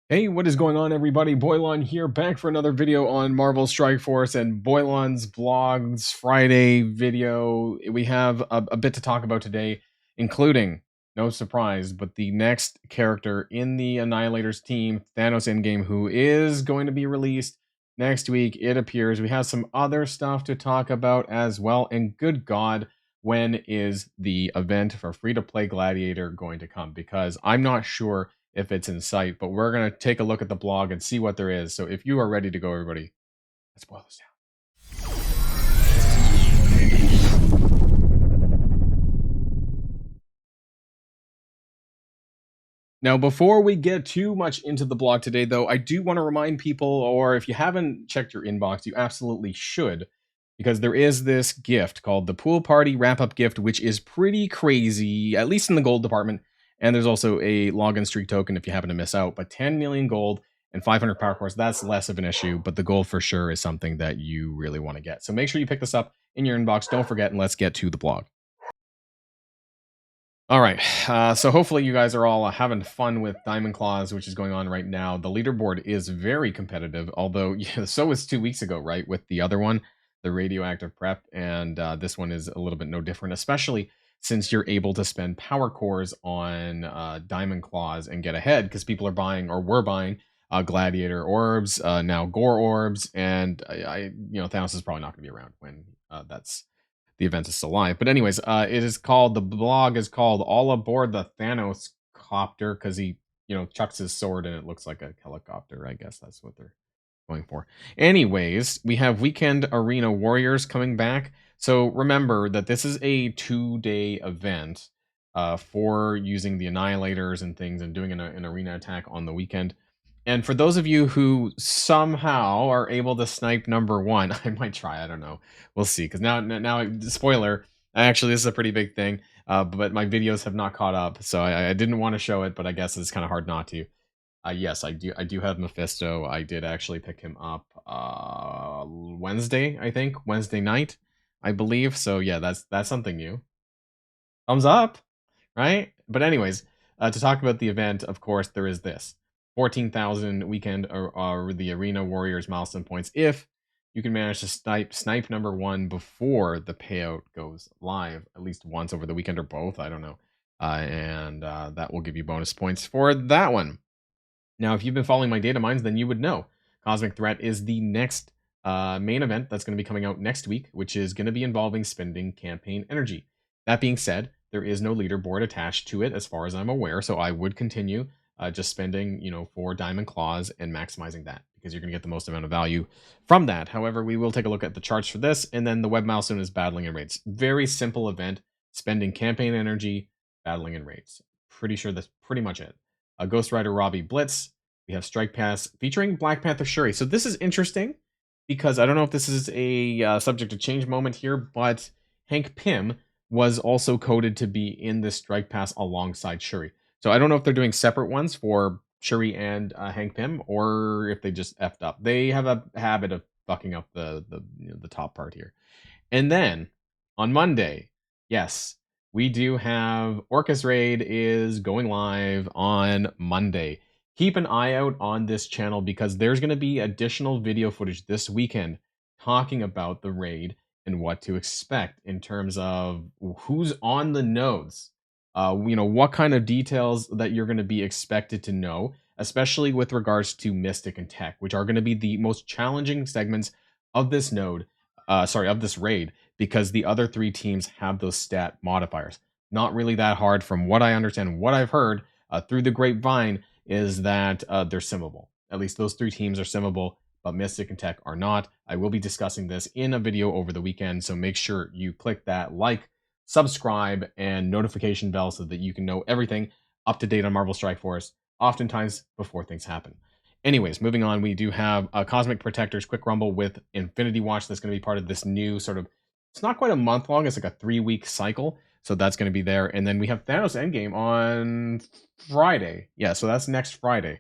Hey, what is going on, everybody? Boilon here, back for another video on Marvel Strike Force and Boilon's Vlogs Friday video. We have a bit to talk about today, including, no surprise, but the next character in the Annihilator's team, Thanos Endgame, who is going to be released next week, it appears. We have some other stuff to talk about as well, and good God, when is the event for free-to-play Gladiator going to come? Because I'm not sure if it's in sight, but we're going to take a look at the blog and see what there is. So if you are ready to go, everybody, let's boil this down. Now, before we get too much into the blog today, though, I do want to remind people, or if you haven't checked your inbox, you absolutely should, because there is this gift called the Pool Party Wrap-Up Gift, which is pretty crazy, at least in the gold department. And there's also a login streak token if you happen to miss out. But 10 million gold and 500 power cores, that's less of an issue. But the gold for sure is something that you really want to get. So make sure you pick this up in your inbox. Don't forget, and let's get to the blog. All right, so hopefully you guys are all having fun with Diamond Claws, which is going on right now. The leaderboard is very competitive, although yeah, so was 2 weeks ago, right, with the other one, the radioactive prep, and this one is a little bit no different, especially since you're able to spend power cores on Diamond Claws and get ahead, because people are buying, or were buying, Gladiator orbs, now Gore orbs, and Thanos is probably not going to be around when that's the event is still live. But anyways, the blog is called All Aboard the Thanos Copter, because he, chucks his sword and it looks like a helicopter. I guess that's what they're going for. Anyways, we have Weekend Arena Warriors coming back. So remember that this is a 2-day event for using the Annihilators and things and doing an arena attack on the weekend. And for those of you who somehow are able to snipe number 1, I might try. I don't know. We'll see. Because now, spoiler. Actually, this is a pretty big thing. But my videos have not caught up, so I didn't want to show it. But I guess it's kind of hard not to. Yes, I do. I do have Mephisto. I did actually pick him up Wednesday. I think Wednesday night, I believe. So yeah, that's something new. Thumbs up, right? But anyways, to talk about the event, of course, there is this. 14,000 weekend or the Arena Warriors milestone points if you can manage to snipe number 1 before the payout goes live at least once over the weekend, or both, I don't know. And that will give you bonus points for that one. Now, if you've been following my data mines, then you would know Cosmic Threat is the next main event that's going to be coming out next week, which is going to be involving spending campaign energy. That being said, there is no leaderboard attached to it as far as I'm aware, so I would continue just spending, 4 Diamond Claws and maximizing that, because you're going to get the most amount of value from that. However, we will take a look at the charts for this, and then the web milestone is battling in raids. Very simple event, spending campaign energy, battling in raids. Pretty sure that's pretty much it. Ghost Rider Robbie Blitz. We have Strike Pass featuring Black Panther Shuri. So this is interesting, because I don't know if this is a subject to change moment here, but Hank Pym was also coded to be in this Strike Pass alongside Shuri. So I don't know if they're doing separate ones for Shuri and Hank Pym, or if they just effed up. They have a habit of fucking up the top part here. And then on Monday, yes, we do have ORCHIS Raid is going live on Monday. Keep an eye out on this channel, because there's going to be additional video footage this weekend talking about the raid and what to expect in terms of who's on the nodes. What kind of details that you're going to be expected to know, especially with regards to Mystic and Tech, which are going to be the most challenging segments of this of this raid, because the other 3 teams have those stat modifiers. Not really that hard, from what I understand. What I've heard through the grapevine is that they're simmable. At least those 3 teams are simmable, but Mystic and Tech are not. I will be discussing this in a video over the weekend, so make sure you click that like, subscribe, and notification bell so that you can know everything up to date on Marvel Strike Force, oftentimes before things happen. Anyways, moving on, we do have Cosmic Protectors Quick Rumble with Infinity Watch. That's going to be part of this new sort of, it's not quite a month long, it's like a 3-week cycle. So that's going to be there. And then we have Thanos Endgame on Friday. Yeah, so that's next Friday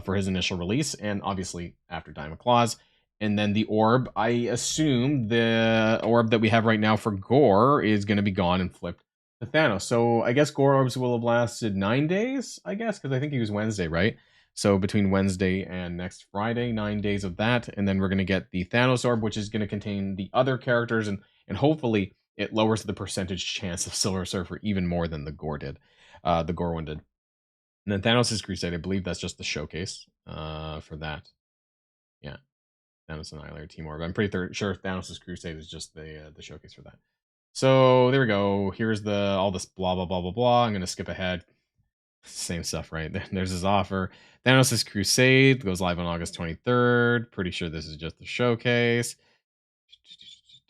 for his initial release. And obviously after Diamond Claws. And then the orb, I assume the orb that we have right now for Gore is going to be gone and flipped to Thanos. So I guess Gore orbs will have lasted 9 days, I guess, because I think he was Wednesday, right? So between Wednesday and next Friday, 9 days of that, and then we're going to get the Thanos orb, which is going to contain the other characters, and hopefully it lowers the percentage chance of Silver Surfer even more than the Gore did, the Gore one did. And then Thanos' Crusade, I believe that's just the showcase for that. Yeah, Thanos Annihilator Team Orb. I'm pretty sure Thanos' Crusade is just the showcase for that. So there we go. Here's all this blah blah blah blah blah. I'm gonna skip ahead. Same stuff, right? There's his offer. Thanos' Crusade goes live on August 23rd. Pretty sure this is just the showcase.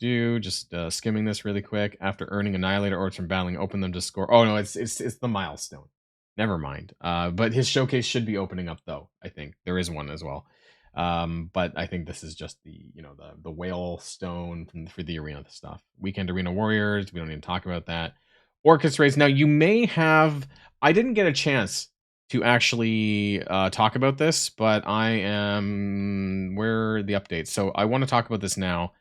Just skimming this really quick. After earning Annihilator orbs from battling, open them to score. Oh no, it's the Milestone. Never mind. But his showcase should be opening up though. I think there is one as well. But I think this is just the whale stone for the arena stuff. Weekend Arena Warriors. We don't need to talk about that. ORCHIS raids. Now you may have. I didn't get a chance to actually talk about this, but I am. Where are the updates? So I want to talk about this now.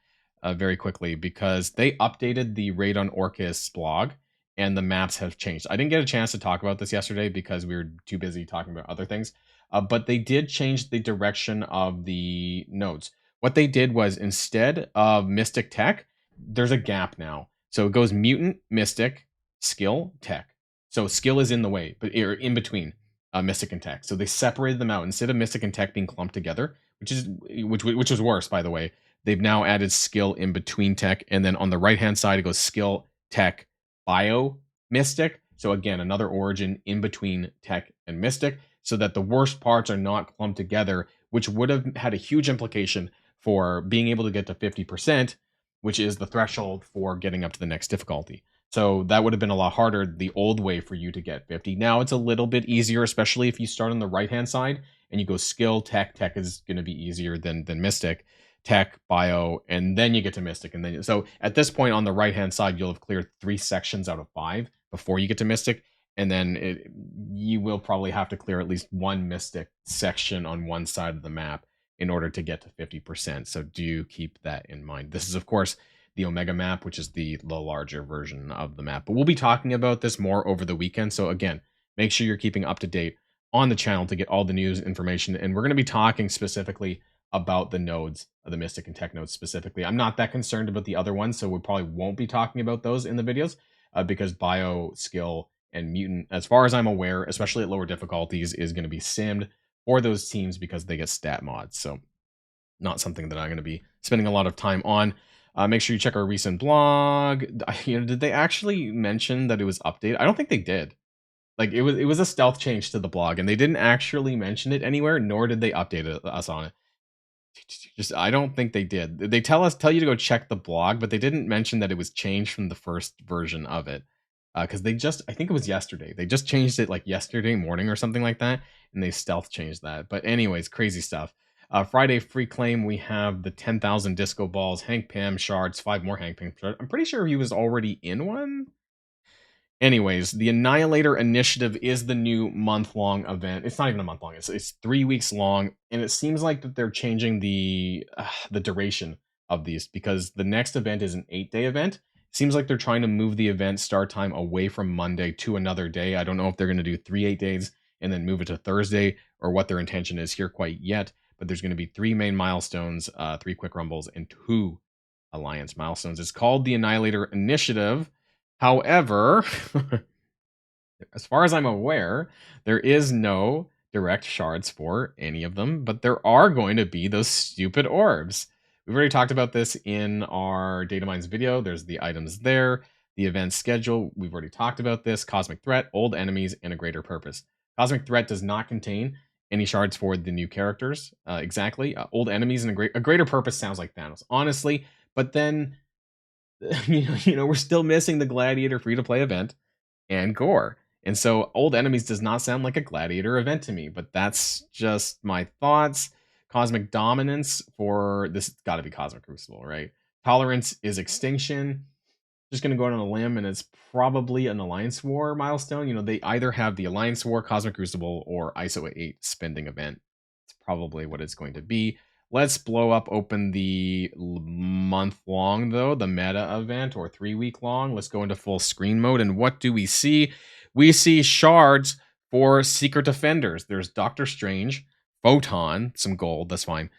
Very quickly because they updated the Raid on ORCHIS blog and the maps have changed. I didn't get a chance to talk about this yesterday because we were too busy talking about other things, but they did change the direction of the nodes. What they did was instead of Mystic Tech, there's a gap now. So it goes Mutant, Mystic, Skill, Tech. So Skill is in the way, but in between Mystic and Tech. So they separated them out instead of Mystic and Tech being clumped together, which was worse, by the way. They've now added skill in between tech. And then on the right-hand side, it goes skill, tech, bio, mystic. So again, another origin in between tech and mystic so that the worst parts are not clumped together, which would have had a huge implication for being able to get to 50%, which is the threshold for getting up to the next difficulty. So that would have been a lot harder the old way for you to get 50. Now it's a little bit easier, especially if you start on the right-hand side and you go skill, tech. Tech is going to be easier than mystic. Tech, bio, and then you get to mystic. And then so at this point on the right hand side, you'll have cleared 3 sections out of 5 before you get to mystic. And then you will probably have to clear at least 1 mystic section on one side of the map in order to get to 50%. So do keep that in mind. This is, of course, the Omega map, which is the larger version of the map. But we'll be talking about this more over the weekend. So again, make sure you're keeping up to date on the channel to get all the news information. And we're going to be talking specifically about the nodes, the Mystic and Tech nodes specifically. I'm not that concerned about the other ones, so we probably won't be talking about those in the videos because Bio, Skill, and Mutant, as far as I'm aware, especially at lower difficulties, is going to be simmed for those teams because they get stat mods. So not something that I'm going to be spending a lot of time on. Make sure you check our recent blog. Did they actually mention that it was updated? I don't think they did. Like it was a stealth change to the blog, and they didn't actually mention it anywhere, nor did they update us on it. I don't think they did. They tell you to go check the blog, but they didn't mention that it was changed from the first version of it. Because I think it was yesterday. They just changed it like yesterday morning or something like that, and they stealth changed that. But anyways, crazy stuff. Friday free claim, we have the 10,000 disco balls, Hank Pym shards, 5 more Hank Pym shards. I'm pretty sure he was already in one. Anyways, the Annihilator Initiative is the new month-long event. It's not even a month long. It's 3 weeks long, and it seems like that they're changing the duration of these because the next event is an 8-day event. It seems like they're trying to move the event start time away from Monday to another day. I don't know if they're going to do 3 8-days and then move it to Thursday or what their intention is here quite yet, but there's going to be 3 main milestones, 3 quick rumbles, and 2 alliance milestones. It's called the Annihilator Initiative. However, as far as I'm aware, there is no direct shards for any of them, but there are going to be those stupid orbs. We've already talked about this in our Data Mines video. There's the items there, the event schedule. We've already talked about this. Cosmic Threat, Old Enemies, and a Greater Purpose. Cosmic Threat does not contain any shards for the new characters. Exactly. Old Enemies and a Greater Purpose sounds like Thanos, honestly, but then we're still missing the Gladiator free-to-play event and Gore. And so Old Enemies does not sound like a Gladiator event to me, but that's just my thoughts. Cosmic Dominance for this, it's got to be Cosmic Crucible, right? Tolerance is Extinction. Just going to go out on a limb, and it's probably an Alliance War milestone. They either have the Alliance War, Cosmic Crucible, or ISO 8 spending event. It's probably what it's going to be. Let's blow up open the month-long, though, the meta event, or 3-week long. Let's go into full screen mode, and what do we see? We see shards For Secret Defenders, there's Doctor Strange, Photon, some gold, that's fine.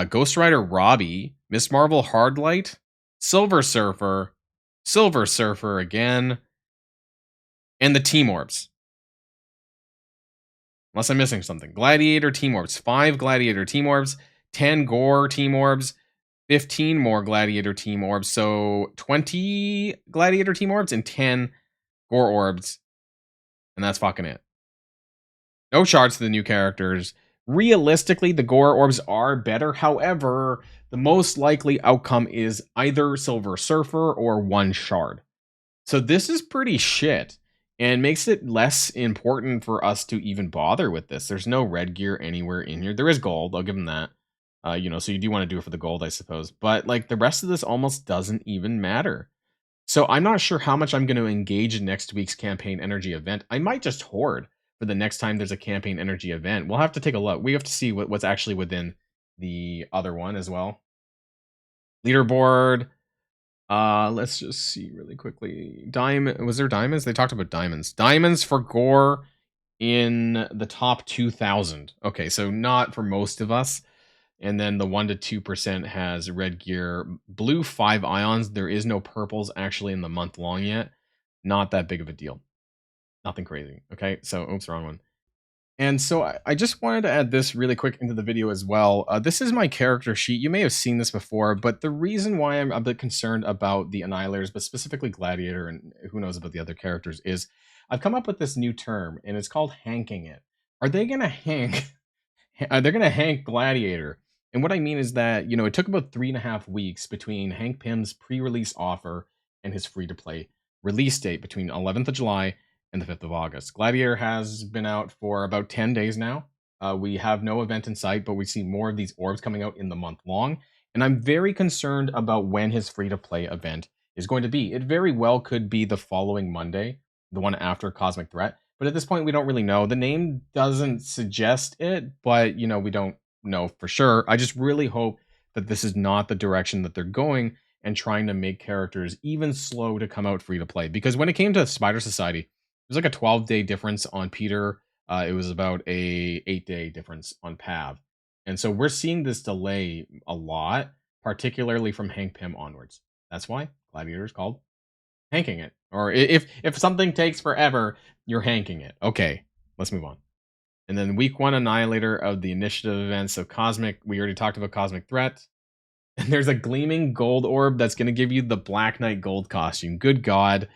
Ghost Rider Robbie, Miss Marvel Hardlight, Silver Surfer again, and the Team Orbs. Unless I'm missing something. Gladiator Team Orbs. 5 Gladiator Team Orbs, 10 Gore Team Orbs, 15 more Gladiator Team Orbs. So 20 Gladiator Team Orbs and 10 Gore Orbs. And that's fucking it. No shards to the new characters. Realistically, the Gore Orbs are better. However, the most likely outcome is either Silver Surfer or 1 shard. So this is pretty shit and makes it less important for us to even bother with this. There's no red gear anywhere in here. There is gold. I'll give them that. So you do want to do it for the gold, I suppose. But like the rest of this almost doesn't even matter. So I'm not sure how much I'm going to engage in next week's campaign energy event. I might just hoard for the next time there's a campaign energy event. We'll have to take a look. We have to see what's actually within the other one as well. Leaderboard. Let's just see really quickly. Diamond, was there diamonds? They talked about diamonds. Diamonds for Gore in the top 2,000. Okay, so not for most of us. And then the 1 to 2% has red gear. Blue 5 ions. There is no purples actually in the month long yet. Not that big of a deal. Nothing crazy. Okay, so oops, wrong one. And so I just wanted to add this really quick into the video as well. This is my character sheet. You may have seen this before, but the reason why I'm a bit concerned about the Annihilators, but specifically Gladiator, and who knows about the other characters, is I've come up with this new term, and it's called hanking it. Are they going to hank? They're going to hank Gladiator. And what I mean is that, it took about 3.5 weeks between Hank Pym's pre-release offer and his free-to-play release date between 11th of July and the 5th of August. Gladiator has been out for about 10 days now. We have no event in sight, but we see more of these orbs coming out in the month long. And I'm very concerned about when his free-to-play event is going to be. It very well could be the following Monday, the one after Cosmic Threat. But at this point, we don't really know. The name doesn't suggest it, but, we don't know for sure. I just really hope that this is not the direction that they're going and trying to make characters even slow to come out free-to-play. Because when it came to Spider Society, it was like a 12-day difference on Peter. It was about a 8-day difference on Pav. And so we're seeing this delay a lot, particularly from Hank Pym onwards. That's why Gladiator is called hanking it. Or if something takes forever, you're hanking it. Okay, let's move on. And then week 1 Annihilator of the initiative events. So Cosmic, we already talked about Cosmic Threat. And there's a gleaming gold orb that's going to give you the Black Knight gold costume. Good God.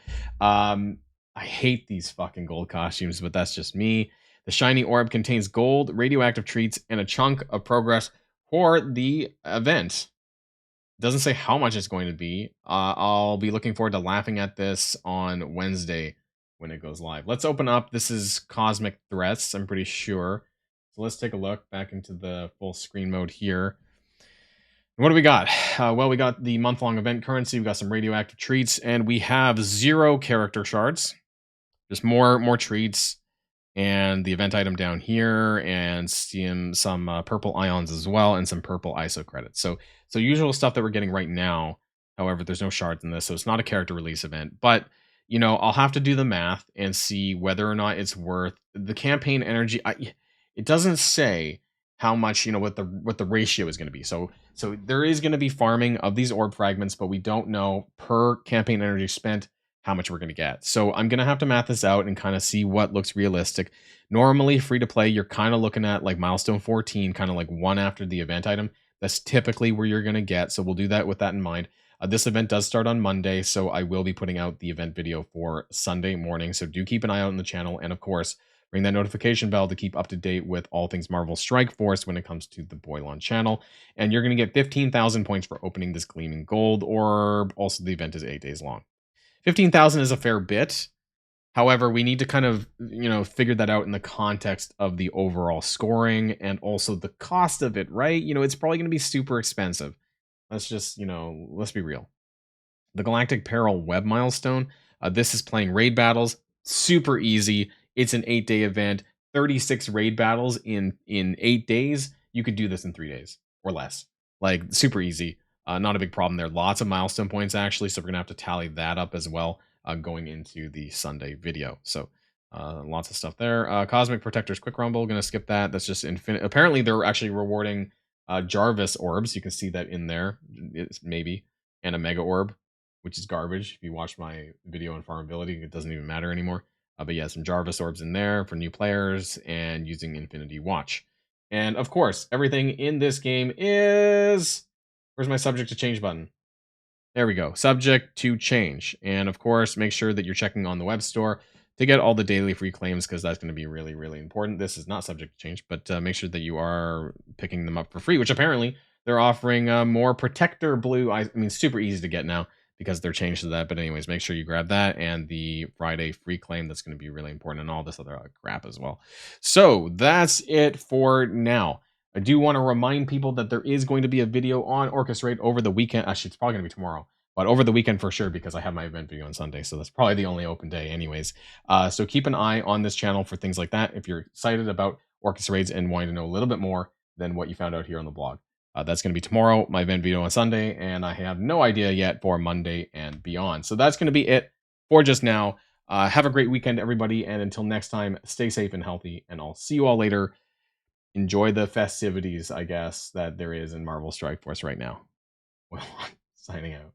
I hate these fucking gold costumes, but that's just me. The shiny orb contains gold, radioactive treats, and a chunk of progress for the event. It doesn't say how much it's going to be. I'll be looking forward to laughing at this on Wednesday when it goes live. Let's open up. This is Cosmic Threats, I'm pretty sure. So let's take a look back into the full screen mode here. What do we got? Well, we got the month-long event currency. We got some radioactive treats, and we have 0 character shards. Just more treats, and the event item down here, and some purple ions as well, and some purple ISO credits. So usual stuff that we're getting right now. However, there's no shards in this, so it's not a character release event. But I'll have to do the math and see whether or not it's worth the campaign energy. It doesn't say how much what the ratio is going to be. So there is going to be farming of these orb fragments, but we don't know per campaign energy spent how much we're going to get. So I'm going to have to math this out and kind of see what looks realistic. Normally, free to play, you're kind of looking at like Milestone 14, kind of like one after the event item. That's typically where you're going to get. So we'll do that with that in mind. This event does start on Monday, so I will be putting out the event video for Sunday morning. So do keep an eye out on the channel. And of course, ring that notification bell to keep up to date with all things Marvel Strike Force when it comes to the Boilon channel. And you're going to get 15,000 points for opening this gleaming gold orb. Also, the event is 8 days long. 15,000 is a fair bit. However, we need to kind of, figure that out in the context of the overall scoring and also the cost of it, right? It's probably going to be super expensive. Let's just, let's be real. The Galactic Peril web milestone. This is playing raid battles. Super easy. It's an 8-day event. 36 raid battles in 8 days. You could do this in 3 days or less. Like, super easy. Not a big problem there. Lots of milestone points, actually, so we're going to have to tally that up as well going into the Sunday video. So Lots of stuff there. Cosmic Protectors Quick Rumble, gonna skip that. That's just infinite. Apparently, they're actually rewarding Jarvis orbs. You can see that in there, maybe, and a Mega Orb, which is garbage. If you watch my video on farmability, it doesn't even matter anymore. But yeah, some Jarvis orbs in there for new players and using Infinity Watch. And of course, everything in this game is. Where's my subject to change button? There we go. Subject to change. And of course, make sure that you're checking on the web store to get all the daily free claims because that's going to be really, really important. This is not subject to change, but make sure that you are picking them up for free, which apparently they're offering more Protector Blue. I mean, super easy to get now because they're changed to that. But anyways, make sure you grab that and the Friday free claim. That's going to be really important, and all this other crap as well. So that's it for now. I do want to remind people that there is going to be a video on Orchestrate over the weekend. Actually, it's probably going to be tomorrow, but over the weekend for sure, because I have my event video on Sunday. So that's probably the only open day anyways. So keep an eye on this channel for things like that. If you're excited about Orchestrates and wanting to know a little bit more than what you found out here on the blog. That's going to be tomorrow, my event video on Sunday, and I have no idea yet for Monday and beyond. So that's going to be it for just now. Have a great weekend, everybody, and until next time, stay safe and healthy, and I'll see you all later. Enjoy the festivities, I guess, that there is in Marvel Strike Force right now. Well, signing out.